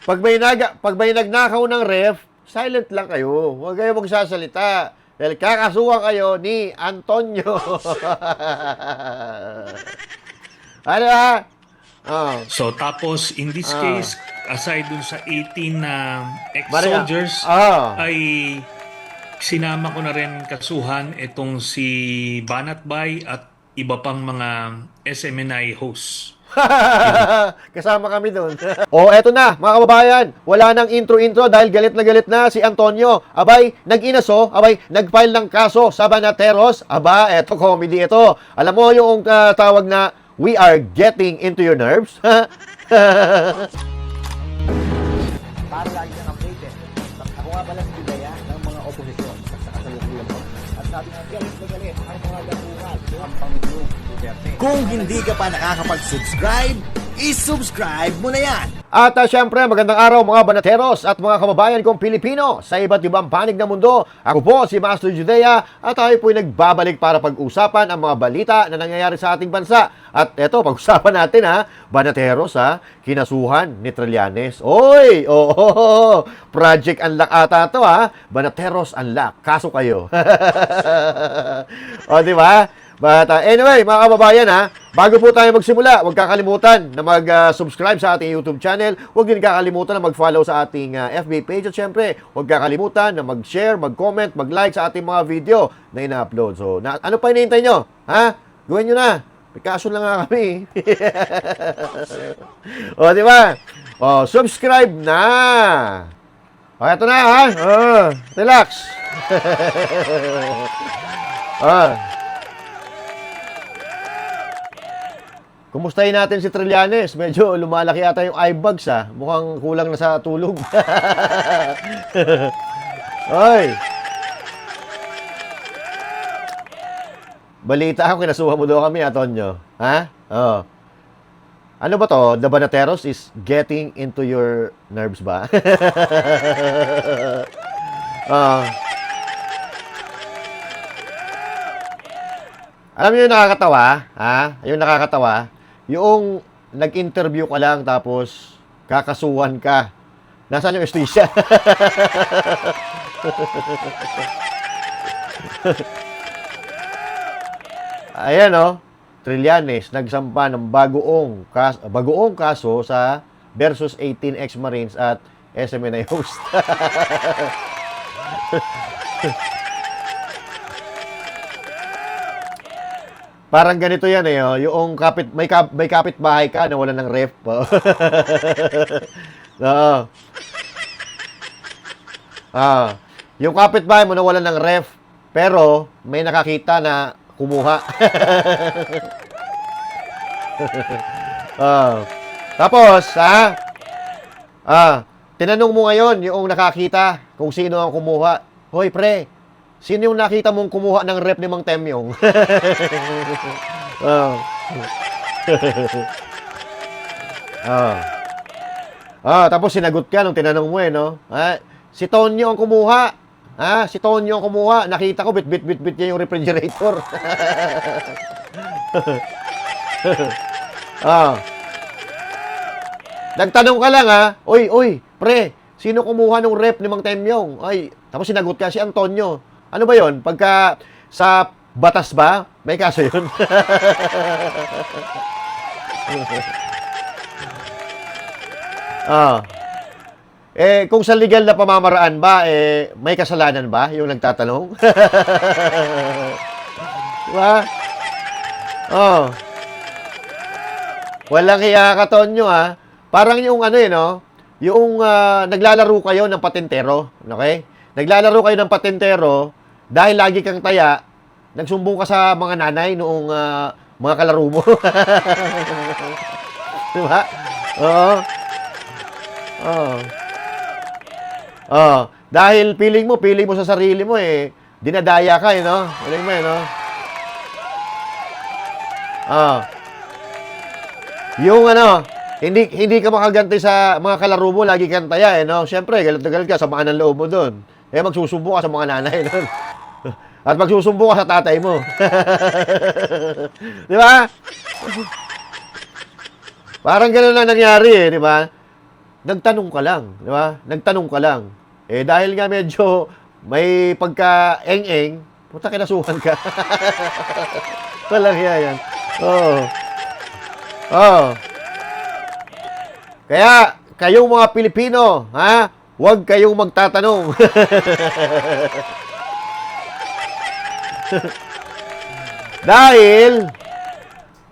Pag may nagnakaw ng ref, silent lang kayo. Huwag kayo magsasalita. Dahil kakasuhan kayo ni Antonio. Ano ha? Oh. So tapos in this case, aside dun sa 18 na ex-soldiers, Ah. ay sinama ko na rin kasuhan itong si Banatbay at iba pang mga SMNI hosts. Kasama kami doon. O, eto na, mga kababayan. Wala nang intro-intro dahil galit na si Antonio. Abay, nag-inaso. Abay, nag-file ng kaso sa Banateros. Aba, eto, comedy ito. Alam mo yung tawag na, we are getting into your nerves? Para lagi kang updated. Ako nga pala si Bidaya ng mga oposisyon sa kasalukuyan mo. At sabi nga, galit na galit ang mga dapungan ng Pangulong Duterte. Kung hindi ka pa nakakapag-subscribe, i-subscribe mo na yan! At syempre, magandang araw mga Banateros at mga kababayan kong Pilipino sa iba't ibang panig ng mundo. Ako po si Master Judea at tayo po'y nagbabalik para pag-usapan ang mga balita na nangyayari sa ating bansa. At eto, pag-usapan natin Banateros kinasuhan ni Trillanes. Oy! Oh, Project Unlock ata to Banateros Unlock. Kaso kayo. O, di ba? But anyway, mga kababayan bago po tayo magsimula, huwag kakalimutan na mag-subscribe sa ating YouTube channel. Huwag din kakalimutan na mag-follow sa ating FB page. At syempre, huwag kakalimutan na mag-share, mag-comment, mag-like sa ating mga video na ina-upload. So, ano pa hinihintay nyo? Gawin nyo na. May kaso lang nga kami. O, di ba? O, subscribe na. O, eto na relax. Kumustahin natin si Trillanes? Medyo lumalaki ata yung eye bags Mukhang kulang na sa tulog. Oy! Balita ako, kinasuha mo daw kami, Antonio. Oh. Ano ba to? The Banateros is getting into your nerves ba? Alam niyo yung nakakatawa? Yung nakakatawa? Yung nag-interview ka lang tapos kakasuhan ka. Nasaan yung estisya? Ayan Trillanes nagsampa ng bagoong kaso sa versus 18 ex-Marines at SMNI host. Parang ganito yan yung may kapitbahay ka na wala ng ref. Oo. Yung kapitbahay mo na wala ng ref, pero may nakakita na kumuha. Tapos, tinanong mo ngayon yung nakakita kung sino ang kumuha. Hoy, pre, sino yung nakita mong kumuha ng rep ni Mang Temyong? Tapos sinagot ka nung tinanong mo si Tonyo ang kumuha. Si Tonyo ang kumuha. Nakita ko, bit niya yung refrigerator. Nagtanong ka lang Oy, pre, sino kumuha ng rep ni Mang Temyong? Tapos sinagot ka, si Antonio. Ano ba yon? Pagka sa batas ba? May kaso yun? Kung sa legal na pamamaraan ba, may kasalanan ba yung nagtatanong? Diba? Walang hiya ka, Tonyo, Parang yung yung naglalaro kayo ng patintero, okay? Naglalaro kayo ng patintero dahil lagi kang taya, nagsumbong ka sa mga nanay noong mga kalaro mo. Diba? Dahil feeling mo sa sarili mo dinadaya ka Feeling mo Yung hindi ka makaganti sa mga kalaro mo, lagi kang taya Siyempre, galit na galit ka, samaan ng loob mo doon. Magsusumbong ka sa mga nanay doon. At magsusumbong ka sa tatay mo. Di ba? Parang gano'n lang nangyari di ba? nagtanong ka lang, di ba? Nagtanong ka lang. Eh, dahil nga medyo may pagka-eng-eng, puta, kinasuhan ka. Walang hiya yan. Oo. Oo. Kaya, kayong mga Pilipino, ha? Huwag kayong magtatanong. Dahil,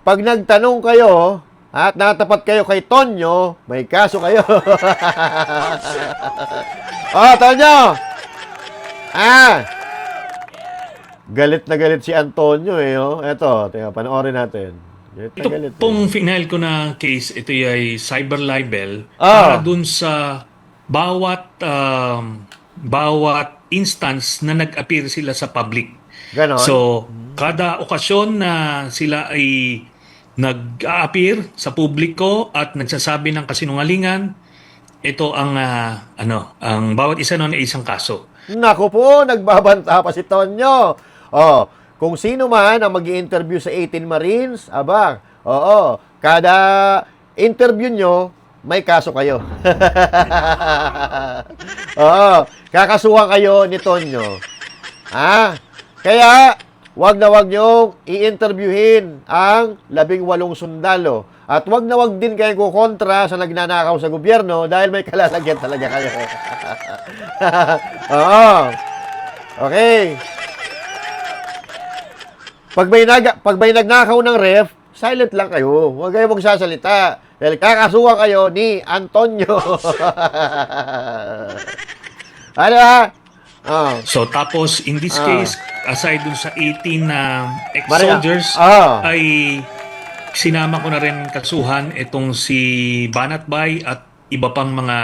pag nagtanong kayo, at natapat kayo kay Tonyo, may kaso kayo. Oh, Tonyo! Galit na galit si Antonio eh. Oh. Eto, tingnan, panoorin natin. Galit na Ito galit. pong final ko na case, ito ay cyber libel Ah. para dun sa bawat instance na nag-appear sila sa public. Ganon. So, kada okasyon na sila ay nag-a-appear sa publiko at nagsasabi ng kasinungalingan, ito ang ang bawat isa noon ay isang kaso. Naku po, nagbabanta pa si Tonyo. Oh, kung sino man ang mag-i-interview sa 18 Marines, aba, oo, kada interview nyo, may kaso kayo. Oo, kakasuhan kayo ni Tonyo. Kaya, wag na wag nyo i-interviewin ang 18 sundalo. At wag na wag din kayo kukontra sa nagnanakaw sa gobyerno dahil may kalalagyan talaga kayo. Oo. Okay. Pag may nagnakaw ng ref, silent lang kayo. Huwag kayo magsasalita. Dahil kakasuhan kayo ni Antonio. Ano ha? Oh. So tapos in this case, aside dun sa 18 na ex-soldiers, Maria. ay sinama ko na rin kasuhan itong si Banatbay at iba pang mga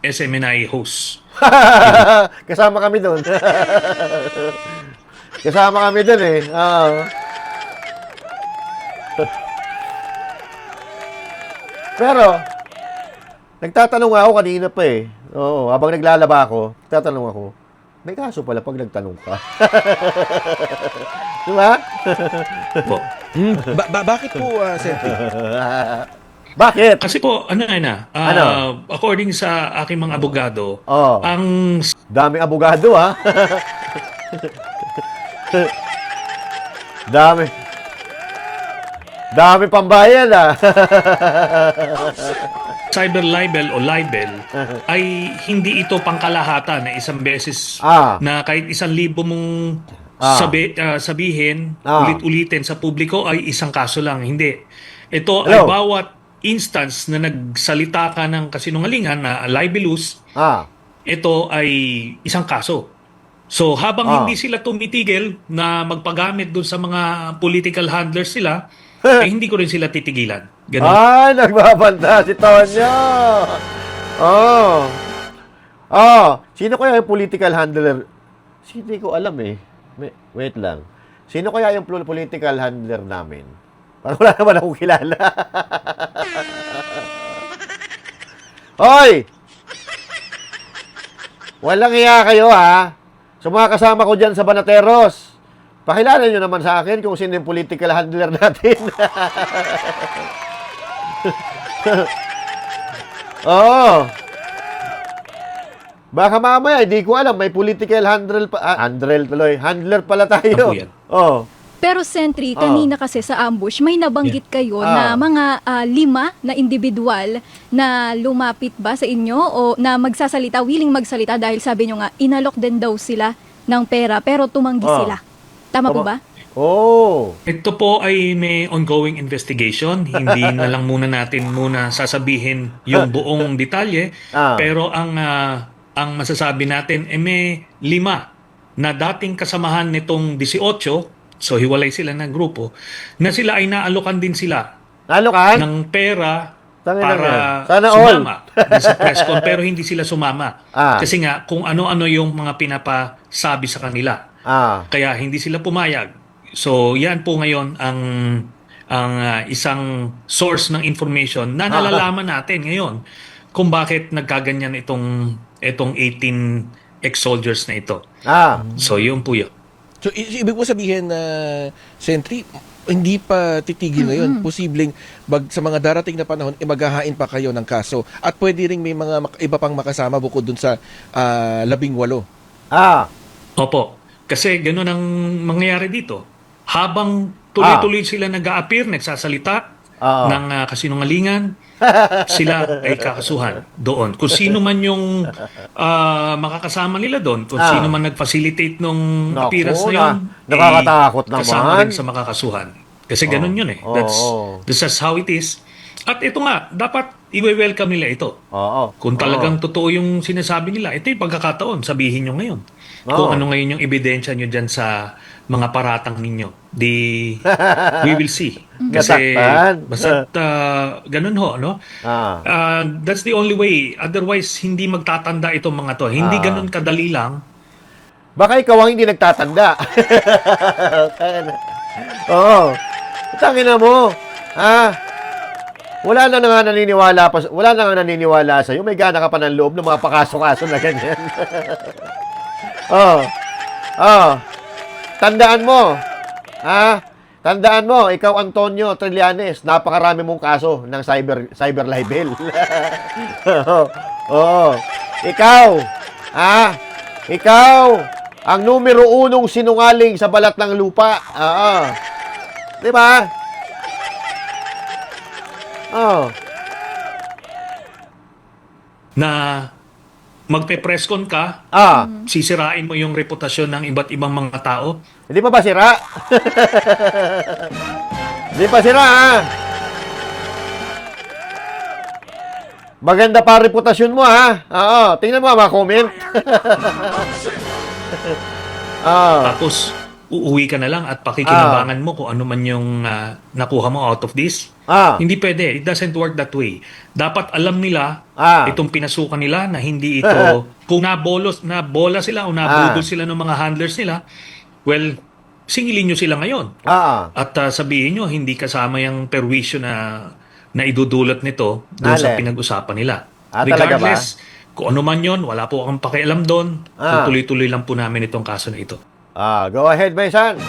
SMNI hosts. Kasama kami doon. Kasama kami doon eh. Pero, nagtatanong ako kanina pa eh. Oo, habang naglalaba ako, nagtatanong ako, may kaso pala pag nagtanong ka. Diba? Po. Bakit po, Senti? Bakit? Kasi po, ano, according sa aking mga abogado, Oh, ang daming abogado ha. Dami pambayad ah. cyber libel o libel ay hindi ito pangkalahatan na isang beses na kahit 1,000 mong sabihin, ulit-ulitin sa publiko ay isang kaso lang. Hindi. Ito ay bawat instance na nagsalita ka ng kasinungalingan na libelous, ito ay isang kaso. So habang hindi sila tumitigil na magpagamit dun sa mga political handlers sila, eh hindi ko rin sila titigilan. Ganun. Ay, nagbabanta si Tonyo. Oh. Sino kaya yung political handler? Hindi ko alam eh. Wait lang. Sino kaya yung political handler namin? Parang wala naman akong kilala. Hoy! Walang iya kayo ha. Sa mga kasama ko dyan sa Banateros, pakilala nyo naman sa akin kung sino yung political handler natin. Oo. Baka mamaya, hindi ko alam, may political handler pala tayo. Ako yan. Oh. Pero Sentry, kanina kasi sa ambush, may nabanggit kayo na mga 5 na individual na lumapit ba sa inyo o na magsasalita, willing magsalita dahil sabi nyo nga, inalok din daw sila ng pera pero tumanggi sila. Tama po ba? Oh. Ito po ay may ongoing investigation. Hindi na lang muna natin sasabihin yung buong detalye. Pero ang masasabi natin ay may 5 na dating kasamahan nitong 18, so hiwalay sila ng grupo, na sila ay naalokan din sila Naalokan? ng pera Tangina para yan. Sana sumama sa press con, pero hindi sila sumama. Kasi nga, kung ano-ano yung mga pinapasabi sa kanila. Kaya hindi sila pumayag. So, yan po ngayon ang isang source ng information na nalalaman natin ngayon kung bakit nagkaganyan itong 18 ex-soldiers na ito. So, yun po yun. So, ibig mo sabihin na, Sentry, hindi pa titigil ngayon. Posibleng sa mga darating na panahon, maghahain pa kayo ng kaso. At pwede rin may mga iba pang makasama bukod dun sa 18. Ah, Opo. Kasi gano'n ang mangyayari dito. Habang tuloy-tuloy sila nag-a-appear, nagsasalita ng kasinungalingan, sila ay kakasuhan doon. Kung sino man yung makakasama nila doon, kung sino man nag-facilitate nung Naku, appearance na yun, nakakatakot kasama naman. rin sa makakasuhan. Kasi ganun yun eh. That's how it is. At ito nga, dapat i-welcome nila ito. oo. Kung talagang totoo yung sinasabi nila, ito yung pagkakataon, sabihin nyo ngayon. Kung ano ngayon yung ebidensya nyo dyan sa mga paratang ninyo. We will see. Kasi Nasaktan. basta't ganun ho, no? That's the only way. Otherwise, hindi magtatanda itong mga to. Hindi ganun kadali lang. Baka ikaw ang hindi nagtatanda. Oo. Tangina mo. Wala na nga naniniwala sa iyo. May gana ka pa ng loob ng mga pakaso-kaso na ganyan. Tandaan mo. Tandaan mo, ikaw Antonio Trillanes, napakarami mong kaso ng cyber libel. Oo. Ikaw, ikaw ang numero 1 sinungaling sa balat ng lupa. Oo. 'Di ba? Na magpe-press con ka, sisirain mo yung reputasyon ng iba't ibang mga tao. Hindi pa ba sira? Hindi pa sira, Maganda pa ang reputasyon mo, Oo, tingnan mo mga comment. Tapos, uuwi ka na lang at pakikinabangan mo kung ano man yung nakuha mo out of this. Hindi pwede. It doesn't work that way. Dapat alam nila, itong pinasukan nila na hindi ito, kung nabola sila o nabudol sila ng mga handlers nila, well, singilin nyo sila ngayon. At sabihin nyo, hindi kasama yung perwisyo na idudulot nito doon sa pinag-usapan nila. Regardless, kung ano man yun, wala po akong pakialam doon. Tuloy-tuloy lang po namin itong kaso na ito. Go ahead, my son.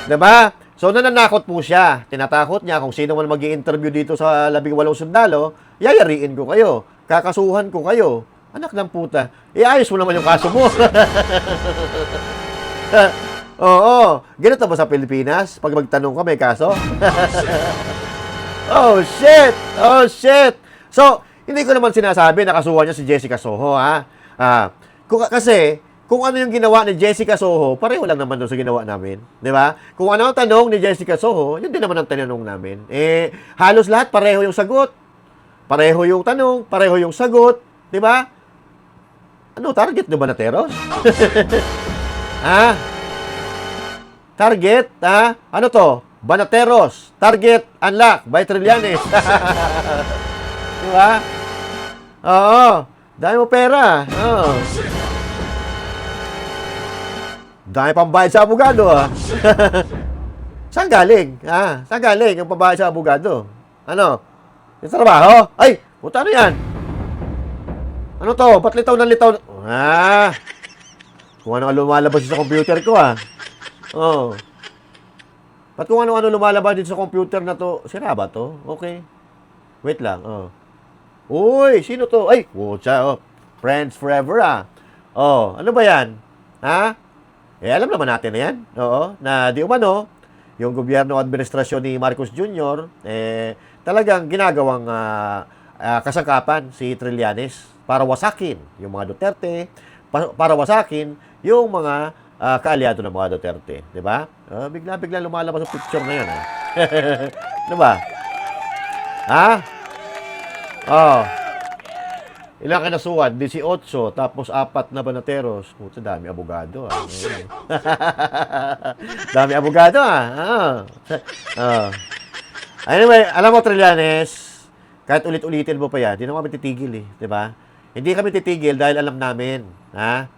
Diba? So, nananakot po siya. Tinatakot niya kung sino man mag-i-interview dito sa 18 sundalo, yayariin ko kayo. Kakasuhan ko kayo. Anak ng puta. Iayos mo naman yung kaso mo. Oo. Ganito ba sa Pilipinas? Pag magtanong ka, may kaso? Oh, shit. So, hindi ko naman sinasabi na kasuhan niya si Jessica Soho, Kasi, kung ano yung ginawa ni Jessica Soho, pareho lang naman doon sa ginawa namin. Di ba? Kung ano ang tanong ni Jessica Soho, yun din naman ang tanong namin. Halos lahat pareho yung sagot. Pareho yung tanong, pareho yung sagot. Di ba? Ano, target na Banateros? Target, Ano to? Banateros. Target unlock by Trillanes. Di ba? Oo. Dami mo pera. Dami pang bayad sa abogado, Saan galing? Saan galing yung pambayad sa abogado? Ano? Yung trabaho? Ay! Puta ano yan? Ano to? Ba't litaw na litaw? Kung ano lumalabas sa computer ko, Ba't kung ano lumalabas dito sa computer na to? Sira ba to? Okay. Wait lang, Uy, sino to? Ay, pucha, Friends forever, ano ba yan? Alam naman natin na yan. Oo, na di umano, yung gobyerno administrasyon ni Marcos Jr., talagang ginagawang kasangkapan si Trillanes para wasakin yung mga Duterte, para wasakin yung mga kaalyado ng mga Duterte. Di ba? Bigla-bigla lumalabas ang picture na yan. Di ba? Ilang kanasuhan? 18, tapos 4 na Banateros. Puta, dami abogado, Dami abogado, Anyway, alam mo, Trillanes, kahit ulit-ulitin mo pa yan, hindi naman kami titigil, di ba? Hindi kami titigil dahil alam namin, na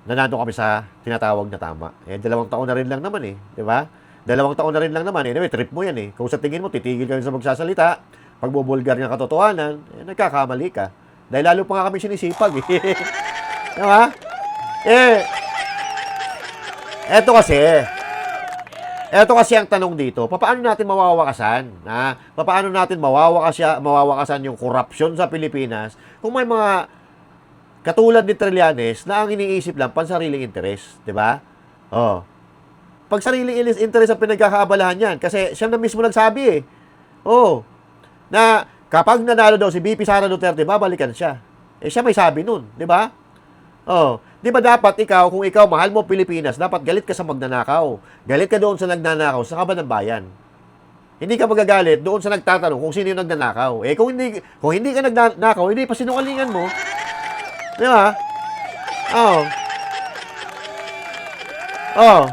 nandun kami sa tinatawag na tama. 2 taon na rin lang naman, di ba? 2 taon na rin lang naman. Anyway, trip mo yan, Kung sa tingin mo, titigil ka rin sa magsasalita, pagbubulgar ng katotohanan, nagkakamali ka. Dahil lalo pa nga kami sinisipag, Diba? Eto kasi ang tanong dito, paano natin mawawakasan? Paano natin mawawakasan yung korupsyon sa Pilipinas kung may mga katulad ni Trillanes na ang iniisip lang pansariling interes, 'di ba? Oh. Pag sariling interes ang pinagkakaabalahan yan kasi siya na mismo nagsabi eh. Oh. Na kapag nanalo daw si BP Sara Duterte, babalikan siya. Eh siya may sabi nun, 'di ba? Oh, 'di ba dapat ikaw kung ikaw mahal mo Pilipinas, dapat galit ka sa magnanakaw. Galit ka doon sa nagnanakaw sa kaban ng bayan. Hindi ka magagalit doon sa nagtatanong kung sino yung nagnanakaw. Eh kung hindi ka nagnanakaw, hindi pa sinungalingan mo. 'Di ba? Oh. Oh.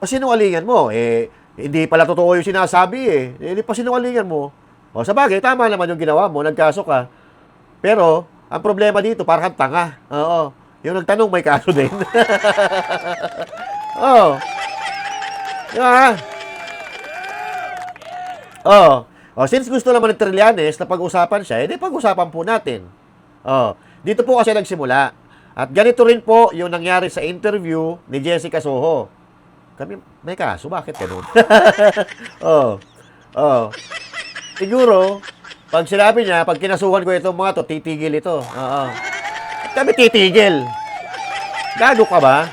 O sinungalingan mo, eh hindi pala totoo yung sinasabi eh. Hindi pa sinungalingan mo. O sa bagay, tama naman yung ginawa mo, nagkaso ka. Pero ang problema dito, parang tanga. Oo. Yung nagtanong, may kaso din. Oo. Diba? Oo. O, since gusto naman ng Trillanes na pag-usapan siya, edi pag-usapan po natin. Oo. Dito po kasi nagsimula. At ganito rin po yung nangyari sa interview ni Jessica Soho. Kami, may kaso, bakit ganun? Oo. Oo. Siguro, pag sinabi niya, pag kinasuhan ko itong mga to, titigil ito. Oo. Kami titigil. Gago ka ba?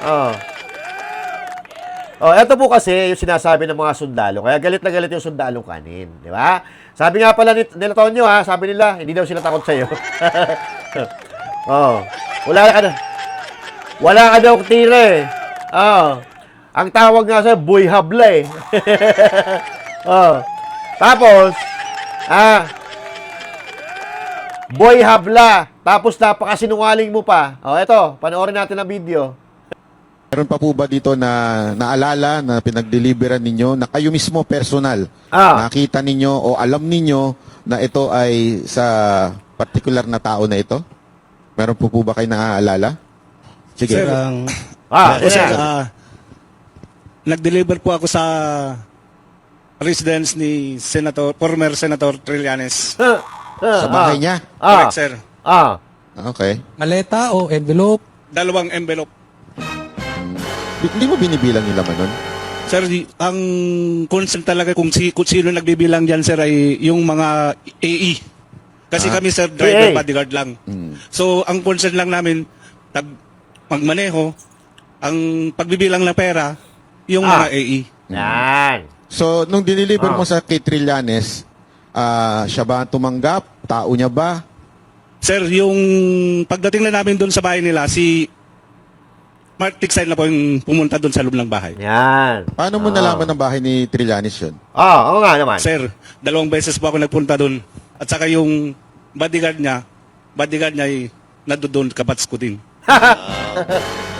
Oo. Oh, eto po kasi yung sinasabi ng mga sundalo. Kaya galit na galit yung sundalong kanin. Di ba? Sabi nga pala nila Tonyo, sabi nila, hindi daw sila takot sa'yo. Oh. Wala ka daw tira eh. Oh. Ang tawag nga sa buhay habla eh. Oh. Tapos, boy habla. Tapos napakasinungaling mo pa. O, eto, panoorin natin ang video. Meron pa po ba dito na naalala na pinag-deliveran ninyo na kayo mismo personal? Nakita ninyo o alam ninyo na ito ay sa particular na tao na ito? Meron po ba kayo naaalala? Sige. Sir, Sir. Nag-deliver po ako sa residence ni former Senator Trillanes. Sa bahay niya? Correct, sir. Okay. Maleta o envelope? 2 envelope. Hindi mo binibilang yung laman nun? Sir, ang concern talaga kung sino nagbibilang dyan, sir, ay yung mga AE. Kasi kami, sir, driver AA. bodyguard lang. So, ang concern lang namin, magmaneho, ang pagbibilang ng pera, yung mga AE. Yan. So, nung diniliver mo sa kay Trillanes, siya ba tumanggap? Tao niya ba? Sir, yung pagdating na namin doon sa bahay nila, si Mark Tiksay na po yung pumunta doon sa loob ng bahay. Yan. Paano mo nalaman ng bahay ni Trillanes yun? Oo nga naman. Sir, 2 beses po ako nagpunta doon. At saka yung bodyguard niya ay nadoon kabats ko din.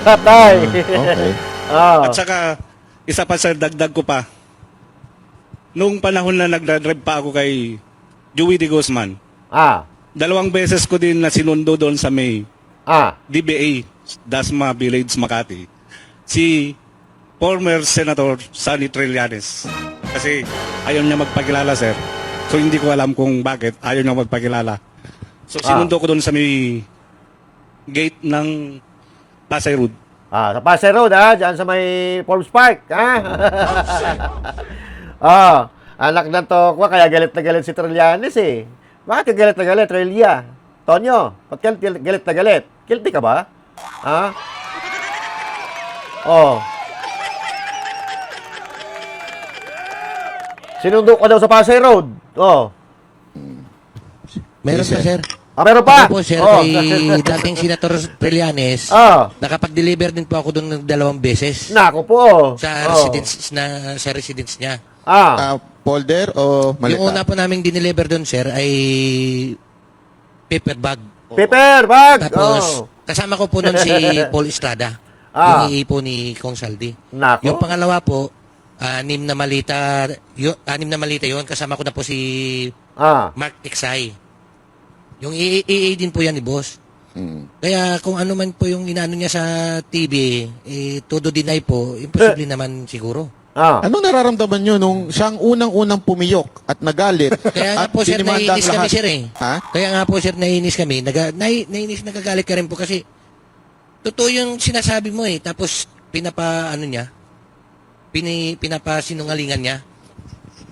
Patay. Okay. At saka, isa pa sir, dagdag ko pa. Nung panahon na nagdadrive pa ako kay Joey De Guzman, 2 beses ko din na sinundo doon sa may DBA, Dasma Village, Makati, si former Senator Sonny Trillanes. Kasi ayaw niya magpakilala, sir. So hindi ko alam kung bakit ayaw niya magpakilala. So sinundo ko doon sa may gate ng Pasay Road. Sa Pasay Road, dyan sa may Forbes Park, anak na to, kaya galit na galit si Trillanes eh. Bakit ka galit na galit, Trillia? Tonyo, ba't galit na galit? Guilty ka ba? Sinundo ka daw sa Pasay Road. Meron pa, sir. Meron pa? Ako po, sir, kay dating Senator Trillanes, nakapag-deliver din po ako doon ng 2 beses. Nako po. Sa residence niya. Folder o maleta? Yung una po naming dineliver doon, sir, ay paper bag. Paper bag. Tapos, kasama ko po noon si Paul Estrada. Yung iipo ni Kong Saldi. Nako. Yung pangalawa po, 6 na malita yun. Kasama ko na po si Mark Tiksay. Yung AA din po yan ni boss. Kaya kung ano man po yung inaano niya sa TV, todo deny po, imposible naman siguro. Anong nararamdaman nyo nung siyang unang-unang pumiyok at nagalit? Kaya nga po, sir, dinimanda ang naiinis kami, lahat? sir, eh. Ha? Kaya nga po, sir, naiinis kami. Nagagalit ka rin po kasi totoo yung sinasabi mo, eh. Tapos, ano niya, pinapasinungalingan niya.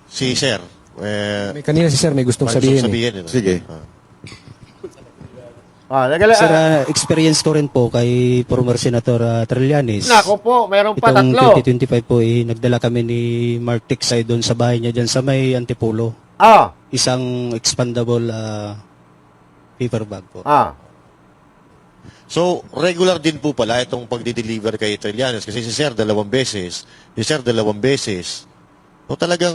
Si Sir. May kanina si Sir may gustong sabihin. Sige. Sir, experience ko rin po kay former Senator Trillanes. Nako po, mayroon pa Itong tatlo. 2025 po, nagdala kami ni Mark Tiksay doon sa bahay niya dyan sa may Antipolo. Isang expandable paper bag po. So, regular din po pala itong pagdi-deliver kay Trillanes kasi si Sir 2 beses, si Sir 2 beses. So, talagang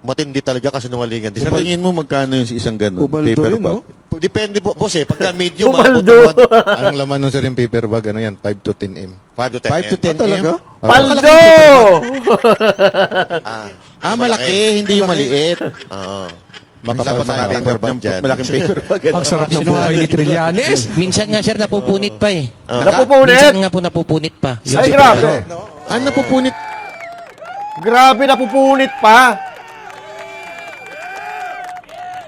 matindi talaga kasi nungalingan. Sa tingin mo magkano yung isang ganun? Paper bag? Depende po, boss eh. Pagka medium, Ang laman nun sir yung paper bag, ano yan? 5 to 10 M. 5 to 10 5 to 10 talaga? Paldo! malaki, hindi yung maliit. Oo. Makapal pa paper bag dyan. Malaking paper bag. Ang sarap ng buhay ni Trillanes. Minsan nga, sir, napupunit pa eh. Napupunit? Minsan nga po napupunit pa. Ay, grabe. Ano napupunit? Grabe, napupunit pa.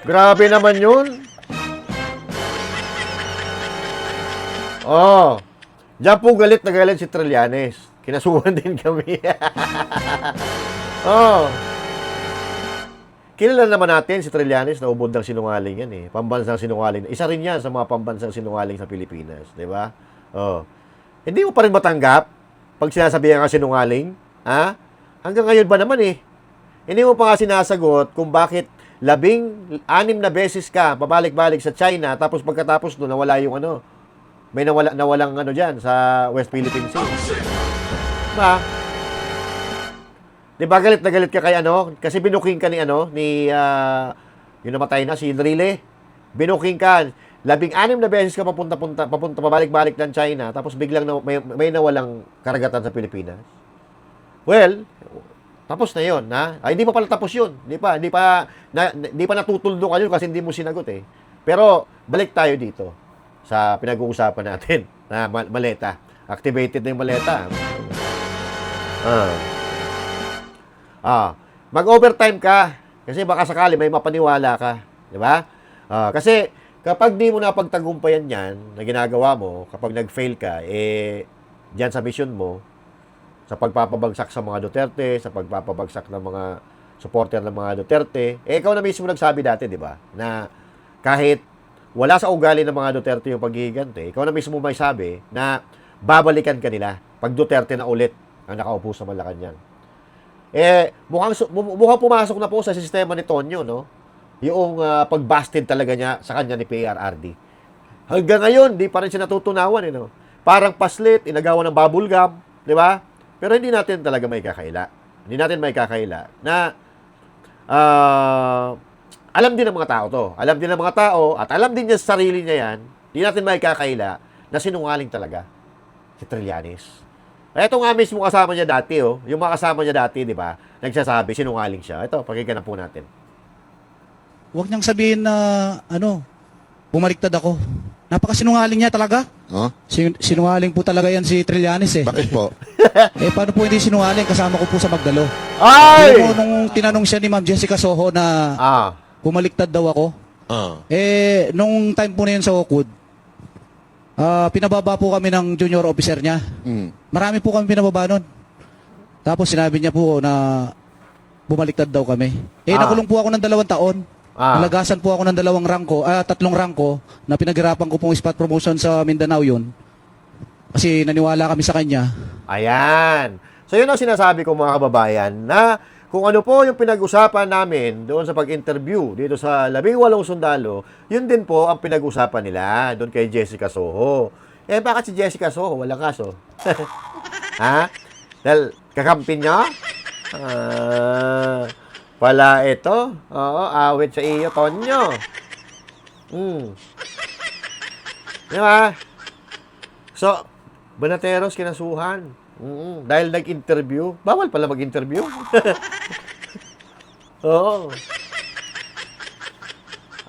Grabe naman yun. Diyan po galit na galit si Trillanes. Kinasuhan din kami. Kilala naman natin si Trillanes na ubod ng sinungaling yan eh. Pambansang sinungaling. Isa rin yan sa mga pambansang sinungaling sa Pilipinas. Di ba? Hindi mo pa rin matanggap pag sinasabihan ka sinungaling? Hanggang ngayon ba naman eh? Hindi mo pa nga sinasagot kung bakit 16 na beses ka pabalik-balik sa China tapos pagkatapos doon nawala yung may nawalang dyan sa West Philippine Sea. Ba? Di ba galit na galit ka kay kasi binuking ka ni yung namatay na si Enrile. Binuking ka 16 na beses ka papunta pabalik-balik ng China tapos biglang may nawalang karagatan sa Pilipinas. Well, tapos na 'yon, ha? Ay hindi pa pala tapos 'yun. Hindi pa natutuldok yun kasi hindi mo sinagot eh. Pero balik tayo dito sa pinag-uusapan natin na maleta. Activated na yung maleta. Mag-overtime ka kasi baka sakali may mapaniwala ka, 'di ba? Kasi kapag di mo napagtagumpayan 'yan na ginagawa mo, kapag nag-fail ka diyan sa mission mo, sa pagpapabagsak sa mga Duterte, sa pagpapabagsak ng mga supporter ng mga Duterte, ikaw na mismo nagsabi dati, di ba? Na kahit wala sa ugali ng mga Duterte yung paghihigante, ikaw na mismo may sabi na babalikan ka nila pag Duterte na ulit ang nakaupo sa Malacanang. Mukhang pumasok na po sa sistema ni Tonyo, no? Yung pagbasted talaga niya sa kanya ni PRRD. Hanggang ngayon, di pa rin siya natutunawan, no? Parang paslit, inagawa ng bubble gum, di ba? Pero hindi natin talaga may kakaila. Hindi natin may kakaila na alam din ng mga tao to. Alam din ng mga tao at alam din niya sa sarili niya yan. Hindi natin may kakaila na sinungaling talaga si Trillanes. Ito nga mismo kasama niya dati, yung mga kasama niya dati, di ba? Nagsasabi, sinungaling siya. Ito, pakinggan na po natin. Huwag niyang sabihin na, bumaliktad ako. Napakasinungaling niya talaga. Sinungaling po talaga yan si Trillanes eh. Bakit po? Paano po hindi sinungaling? Kasama ko po sa Magdalo. Ay! Nung tinanong siya ni Ma'am Jessica Soho na bumaliktad daw ako, nung time po na yun sa Oakwood, pinababa po kami ng junior officer niya. Marami po kami pinababa nun. Tapos sinabi niya po na bumaliktad daw kami. Nakulong po ako ng 2 taon. Nalagasan po ako ng 3 rangko na pinaghirapan ko pong spot promotion sa Mindanao yun. Kasi naniwala kami sa kanya. Ayan. So yun ang sinasabi ko mga kababayan na kung ano po yung pinag-usapan namin doon sa pag-interview dito sa 18 sundalo, yun din po ang pinag-usapan nila doon kay Jessica Soho. Bakit si Jessica Soho? Walang kaso. Dahil kakampi niya? Pala ito. Oo, awit sa iyo, Tonyo. Di ba? So, Banateros kinasuhan. Dahil nag-interview. Bawal pala mag-interview. Oo.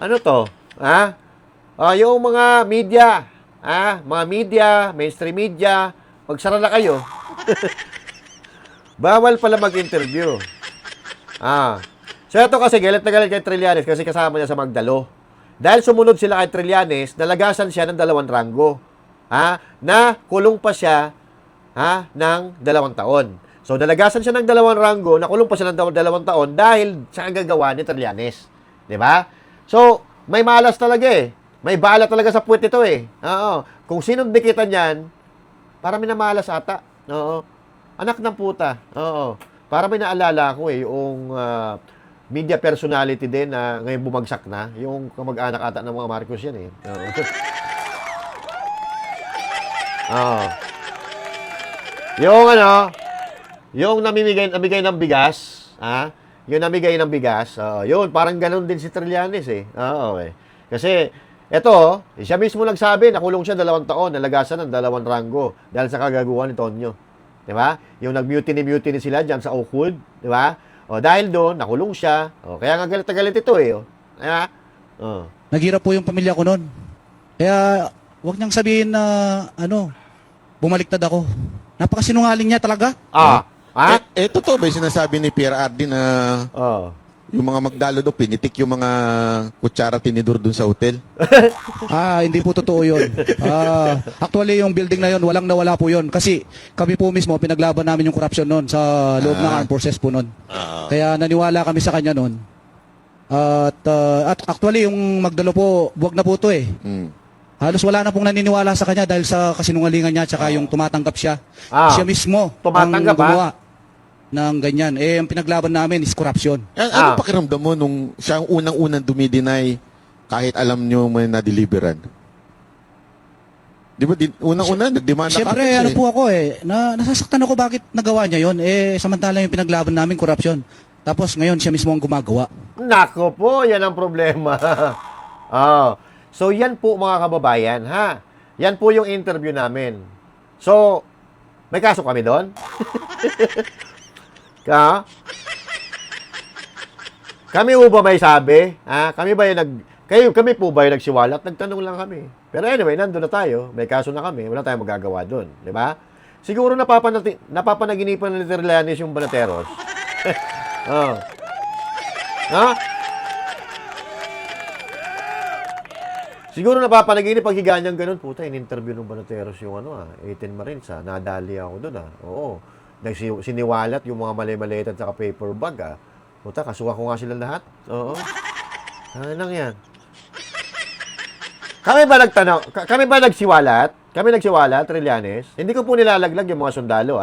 Ano to? Yung mga media. Mga media, mainstream media, magsara na kayo. Bawal pala mag-interview. So ito kasi galit na galit kay Trillanes kasi kasama niya sa Magdalo. Dahil sumunod sila kay Trillanes, nalagasan siya ng 2 ranggo. Na kulong pa siya ng 2 taon. So, nalagasan siya ng 2 ranggo, nakulong pa siya ng 2 taon dahil sa kagagawa ni Trillanes. Di ba? So, may malas talaga eh. May bala talaga sa puwet ito eh. Oo. Kung sinong dikitan yan, para may namalas ata. Oo. Anak ng puta. Oo. Para may naalala ko eh, yung media personality din na ngayon bumagsak na. Yung kamag-anak ata ng mga Marcos yan eh. Oo. Oo. Yung yung namigay ng bigas, yung namigay ng bigas, yun, parang ganun din si Trillanes eh. Oo, okay. Kasi, eto, siya mismo nagsabi, nakulong siya 2 taon, nalagasan ng 2 ranggo dahil sa kagaguhan ni Tonyo. Di ba? Yung nag-mutiny sila dyan sa Oakwood, di ba? O, dahil doon, nakulong siya. O, kaya nga galit na galit ito eh. Di ba? O. Naghirap po yung pamilya ko noon. Kaya, wag niyang sabihin na, bumaliktad ako. Napakasinungaling niya talaga. Totoo ba yung sinasabi ni Pierre Ardi na yung mga magdalo doon, pinitik yung mga kutsara tinidor doon sa hotel? Hindi po totoo yun. Actually, yung building na yun, walang nawala po yun. Kasi kami po mismo, pinaglaban namin yung corruption noon sa loob ng armed forces po noon. Kaya naniwala kami sa kanya noon. At actually, yung magdalo po, buwag na po to eh. Halos wala na pong naniniwala sa kanya dahil sa kasinungalingan niya tsaka yung tumatanggap siya. Siya mismo tumatanggap, ang gumawa ng ganyan. Ang pinaglaban namin is corruption. Ano pakiramdam mo nung siya ang unang-unang dumideny kahit alam nyo may na-deliveran? Di ba, unang-una, nagdemanda ka? Siyempre, po ako nasasaktan ako bakit nagawa niya yun. Samantala yung pinaglaban namin, corruption. Tapos ngayon, siya mismo ang gumagawa. Nako po, yan ang problema. So, yan po mga kababayan, ha? Yan po yung interview namin. So, may kaso kami doon? Kami po ba may sabi? Kami po ba yung nagsiwalat? Nagtanong lang kami. Pero anyway, nandun na tayo. May kaso na kami. Wala tayong magagawa doon. Di ba? Siguro napapanaginipan ni Trillanes yung Banateros. Siguro napapanaginip pag higanyang ganun. Puta, in-interview ng Banateros yung 18 Marines nadali ako doon Oo. Siniwalat yung mga mali-maliit at saka paper bag Puta, kasuha ko nga sila lahat. Oo. Ano yan? Kami ba nagsiwalat? Kami nagsiwalat, Trillanes? Hindi ko po nilalaglag yung mga sundalo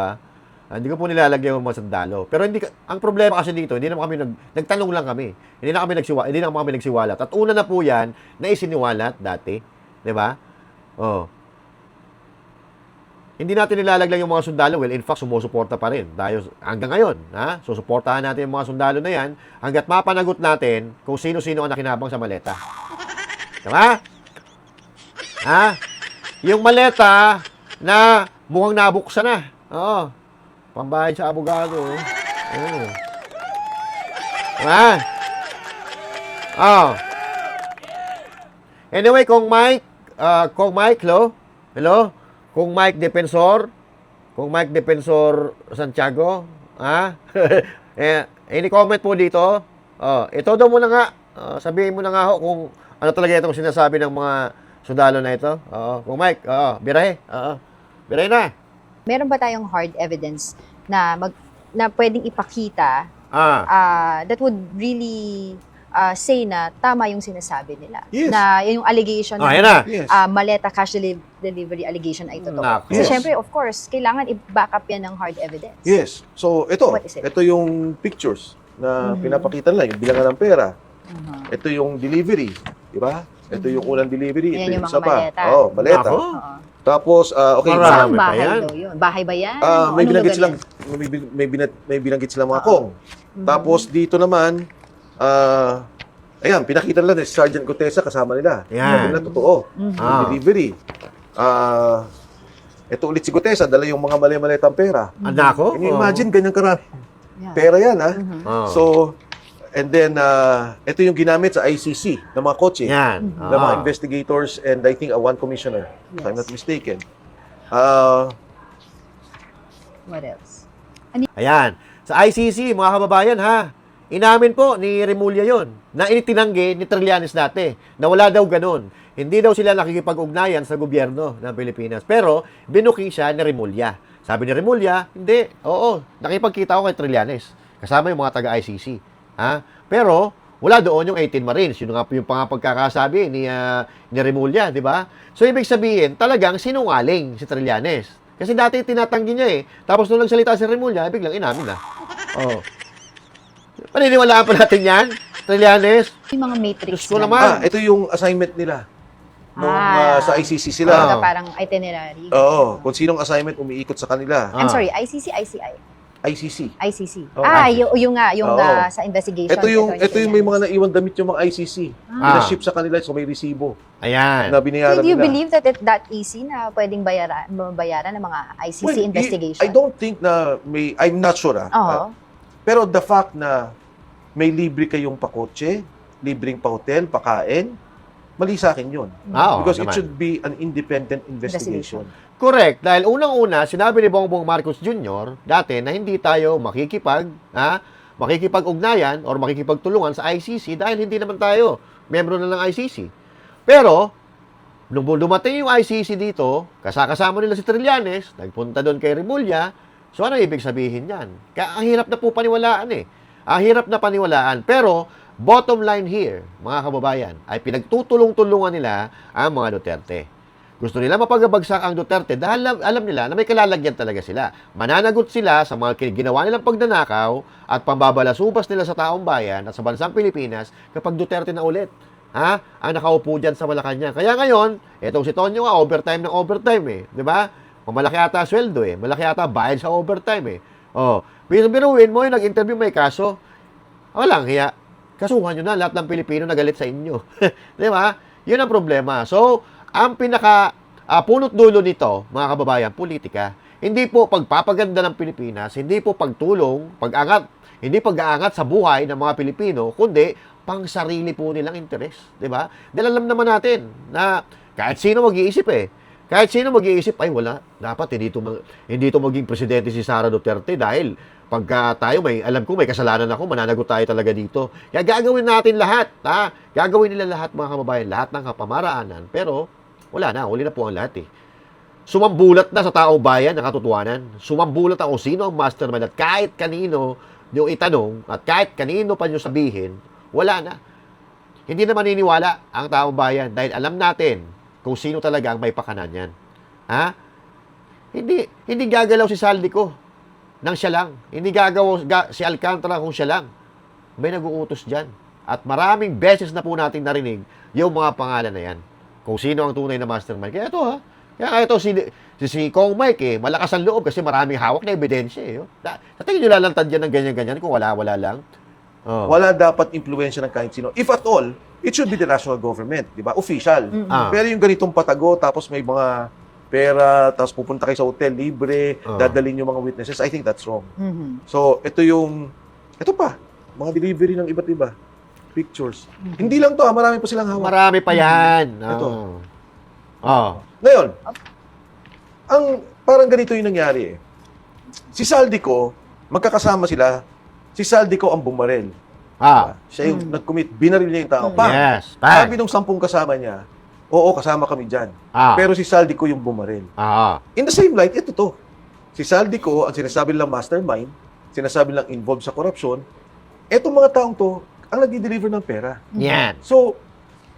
Hindi ko po nilalagyan yung mga sundalo. Pero ang problema kasi dito, hindi naman kami nagtanong lang kami. Hindi na kami nagsiwalat. At una na po yan, na isiniwalat dati. 'Di ba? Hindi natin nilalaglag yung mga sundalo. Well, in fact, sumusuporta pa rin. Tayo hanggang ngayon, susuportahan natin yung mga sundalo na yan hanggat mapanagot natin kung sino-sino ang nakinabang sa maleta. 'Di ba? Yung maleta na mukhang nabuksan na. Pambayad sa abogado. Anyway, kung Mike, hello? Kung Mike Defensor Santiago, any comment po dito? Ito daw muna nga. Sabihin mo na nga kung ano talaga itong sinasabi ng mga sundalo na ito. Kung Mike, birahe. Birahe na. Meron ba tayong hard evidence na pwedeng ipakita that would really say na tama yung sinasabi nila? Yes. Na yung allegation Yes. maleta cash delivery allegation ay totoo. Kasi Yes. syempre, of course, kailangan i-back up yan ng hard evidence. Yes. So, ito. What is it? Ito yung pictures na pinapakita nila, yung bilangan ng pera. Ito yung delivery. Di ba? Ito yung unang delivery. Ayan Ito yung isa mga pa. maleta. Maleta. Tapos, okay. Saan Marami pa bahay yan. daw yun? Bahay ba yan? May Anong binanggit lugar silang yan? may binanggit silang mga kong. Tapos dito naman ayan, pinakita nila ni Sergeant Gutesa kasama nila. Yan. Sabi nila totoo. Yung delivery. Ito ulit si Gutesa, dala yung mga mali-malitang pera. Nako. Can you imagine ganyan karami? Yeah. Pera yan So, and then ito yung ginamit sa ICC ng mga kotse. Yan. Ng mga investigators and I think one commissioner, if I'm not mistaken. What else? Ayan. Sa ICC, mga kababayan, inamin po ni Remulla yon na itinanggi ni Trillanes dati na wala daw ganun. Hindi daw sila nakikipag-ugnayan sa gobyerno ng Pilipinas. Pero, binuking siya ni Remulla. Sabi ni Remulla, hindi. Oo, nakipagkita ako kay Trillanes. Kasama yung mga taga-ICC. Pero, wala doon yung 18 Marines. Yun nga po yung pagkakasabi ni Remulla, di ba? So, ibig sabihin, talagang sinungaling si Trillanes. Kasi dati tinatanggi niya Tapos nung nagsalita si Remulla, biglang inamin na. Oh. Paniniwalaan pa natin yan, Trillanes. Yung mga matrix. Diyos ko naman. Ito yung assignment nila. Nung sa ICC sila. Parang itinerary. Oo. Kung sinong assignment umiikot sa kanila. I'm sorry, ICC, ICI? ICC. ICC. Oh, yung sa investigation. Ito yung may mga naiwan damit yung mga ICC. Pinaship sa kanila, so may resibo. Ayan. Na binayaran So, do you nila. believe that that easy na pwedeng bayaran ng mga ICC investigation? I don't think na may, I'm not sure pero the fact na may libre kayong pakotse, libreng pa-hotel, pakain, mali sa akin yun. Because it should be an independent investigation. Correct. Dahil unang-una, sinabi ni Bongbong Marcos Jr. dati na hindi tayo makikipag-ugnayan or makikipagtulungan sa ICC dahil hindi naman tayo membro na ng ICC. Pero, nung dumating yung ICC dito, kasama nila si Trillanes, nagpunta doon kay Remulla, so ano ibig sabihin yan? Ang hirap na po paniwalaan Ang hirap na paniwalaan. Pero, bottom line here, mga kababayan, ay pinagtutulong-tulungan nila ang mga Duterte. Gusto nila mapagabagsak ang Duterte dahil alam nila na may kalalagyan talaga sila. Mananagot sila sa mga ginawa nilang pagnanakaw at pambabalasubas nila sa taong bayan at sa bansang Pilipinas kapag Duterte na ulit. Ang nakaupo dyan sa Malacanang. Kaya ngayon, etong si Tonyo nga, overtime ng overtime Di ba? Malaki ata sweldo Malaki ata bayad sa overtime biruin mo yung nag-interview may kaso. Walang hiya. Kasuhan nyo na lahat ng Pilipino na galit sa inyo. Di ba? Yun ang problema. So, ang pinaka punot dulo nito, mga kababayan, politika. Hindi po pagpapaganda ng Pilipinas, hindi po pagtulong, hindi pag-aangat sa buhay ng mga Pilipino, kundi pang sarili po nilang interes. Di ba? Dahil alam naman natin na kahit sino mag-iisip Kahit sino mag-iisip, ay wala, dapat hindi to maging presidente si Sara Duterte dahil pagka tayo alam ko may kasalanan ako, mananagot tayo talaga dito. Kaya gagawin natin lahat, Gagawin nila lahat, mga kababayan, lahat ng kapamaraanan. Pero wala na, huli na po ang lahat Sumambulat na sa taong bayan ang katotohanan. Sumambulat ang kung sino ang mastermind at kahit kanino nyo itanong at kahit kanino pa nyo sabihin, wala na. Hindi na maniniwala ang taong bayan dahil alam natin kung sino talaga ang may pakanan yan. Hindi gagalaw si Saldico nang siya lang. Hindi gagawa si Alcantara kung siya lang. May nag-uutos dyan. At maraming beses na po natin narinig yung mga pangalan na yan. Kung sino ang tunay na mastermind. Kaya ito, si Kong Mike, malakas ang loob kasi maraming hawak na ebidensya. Sa tingin nyo lalantad yan ng ganyan-ganyan kung wala lang. Wala dapat impluwensya ng kahit sino. If at all, it should be the national government, di ba? Official. Pero yung ganitong patago, tapos may mga pera, tapos pupunta kayo sa hotel, libre, dadalhin yung mga witnesses, I think that's wrong. So, ito pa, mga delivery ng iba't iba. Pictures. Hindi lang to, marami pa silang hawak. Marami pa yan. Ito. Ngayon, parang ganito yung nangyari Si Saldico, magkakasama sila, si Saldico ang bumarel. Siya yung nag-commit, binaril niya yung tao. Yes. Sabi nung 10 kasama niya, oo, kasama kami dyan. Pero si Saldico yung bumaril. In the same light, ito to. Si Saldico, ang sinasabi lang mastermind, sinasabi lang involved sa korupsyon, etong mga taong to, ang nag-deliver ng pera. Yan. So,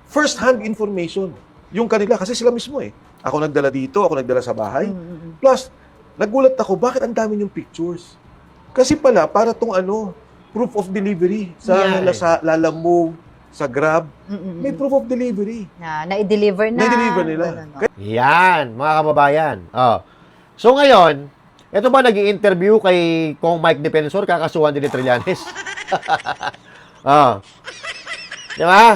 first-hand information. Yung kanila, kasi sila mismo Ako nagdala dito, ako nagdala sa bahay. Plus, nagulat ako, bakit ang dami yung pictures? Kasi pala, para tong proof of delivery sa Lalamove, sa Grab, may proof of delivery. Na-deliver na. Na-deliver nila. Yan, mga kababayan. So ngayon, ito ba nag-i-interview kay Kong Mike Defensor, kakasuhan din ni Trillanes? Di ba?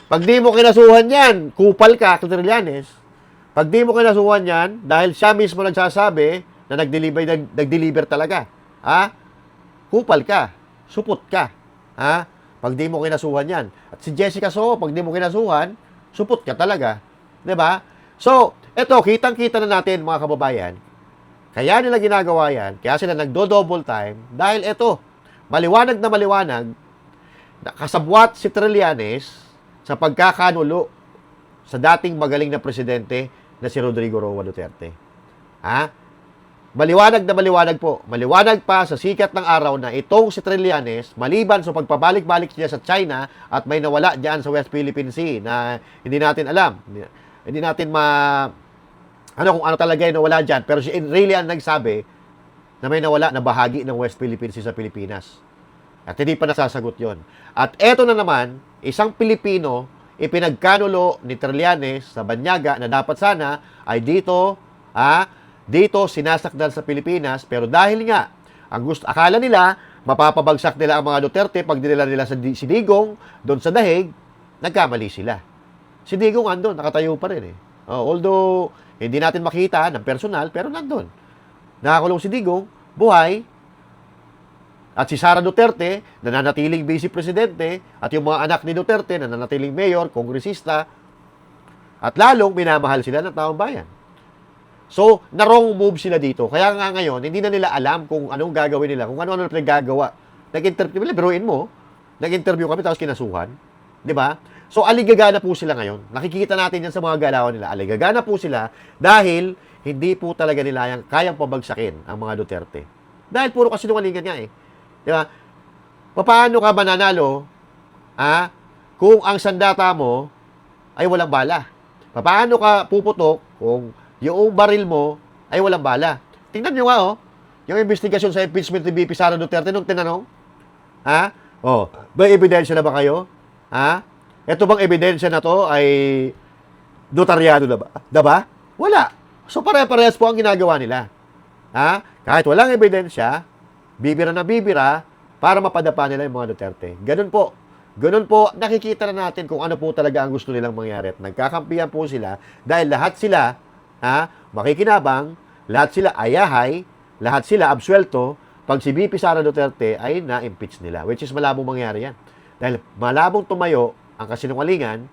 Pag di mo kinasuhan yan, kupal ka, Trillanes. Pag di mo kinasuhan yan, dahil siya mismo nagsasabi na nag-deliver talaga. Kupal ka, supot ka. Pag di mo kinasuhan yan. At si Jessica Soho, pag di mo kinasuhan, supot ka talaga. Diba? So, eto, kitang-kita na natin, mga kababayan. Kaya nila ginagawa yan, kaya sila nagdo-double time, dahil eto, maliwanag na maliwanag, kasabwat si Trillanes sa pagkakanulo sa dating magaling na presidente na si Rodrigo Roa Duterte. maliwanag po. Maliwanag pa sa sikat ng araw na itong si Trillanes, maliban sa pagpabalik-balik niya sa China at may nawala diyan sa West Philippine Sea na hindi natin alam. Hindi natin kung ano talaga yung nawala diyan. Pero si really ang nagsabi na may nawala na bahagi ng West Philippine Sea sa Pilipinas. At hindi pa nasasagot yon. At eto na naman, isang Pilipino ipinagkanulo ni Trillanes sa Banyaga na dapat sana ay dito sinasakdal sa Pilipinas, pero dahil nga akala nila mapapabagsak nila ang mga Duterte pag dinala nila si Digong doon sa Dahig, nagkamali sila. Si Digong andun, nakatayo pa rin although hindi natin makita ng personal, pero nandun. Nakakulong si Digong, buhay, at si Sara Duterte, nananatiling vice presidente, at yung mga anak ni Duterte, nananatiling mayor, kongresista, at lalong minamahal sila ng taong bayan. So, na-wrong move sila dito. Kaya nga ngayon, hindi na nila alam kung anong gagawin nila, kung ano-ano pinagagawa. Nag-interview, biruin mo, nag-interview kami tapos kinasuhan. Di ba? So, aligagana po sila ngayon. Nakikita natin yan sa mga galawan nila. Aligagana po sila dahil hindi po talaga nila kayang pabagsakin ang mga Duterte. Dahil puro kasinungalingan nga Di ba? Paano ka mananalo kung ang sandata mo ay walang bala? Paano ka puputok kung yung baril mo ay walang bala? Tingnan nyo nga, yung investigasyon sa impeachment ni VP Sara Duterte nung tinanong. May ebidensya na ba kayo? Ito bang ebidensya na to ay notaryado na ba? Diba? Wala. So, pare-parehas po ang ginagawa nila. Kahit walang ebidensya, bibira na bibira para mapadapa nila yung mga Duterte. Ganun po. Ganun po, nakikita na natin kung ano po talaga ang gusto nilang mangyari. At nagkakampihan po sila dahil lahat sila makikinabang, lahat sila ayahay, lahat sila absuelto pag si VP Sara Duterte ay na-impeach nila. Which is malabong mangyari yan. Dahil malabong tumayo ang kasinungalingan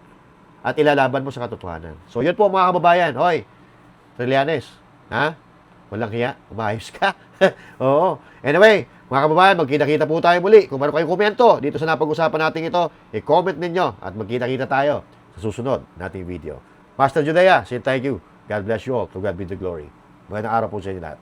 at ilalaban mo sa katotohanan. So, yun po mga kababayan. Hoy, Trillanes, walang hiya, umayos ka. Oo. Anyway, mga kababayan, magkita-kita po tayo muli. Kung meron kayong komento dito sa napag-usapan natin ito, i-comment ninyo at magkita-kita tayo sa susunod nating video. Pastor Judea, say thank you. God bless you all. To God be the glory. Magandang araw po sa inyo lahat.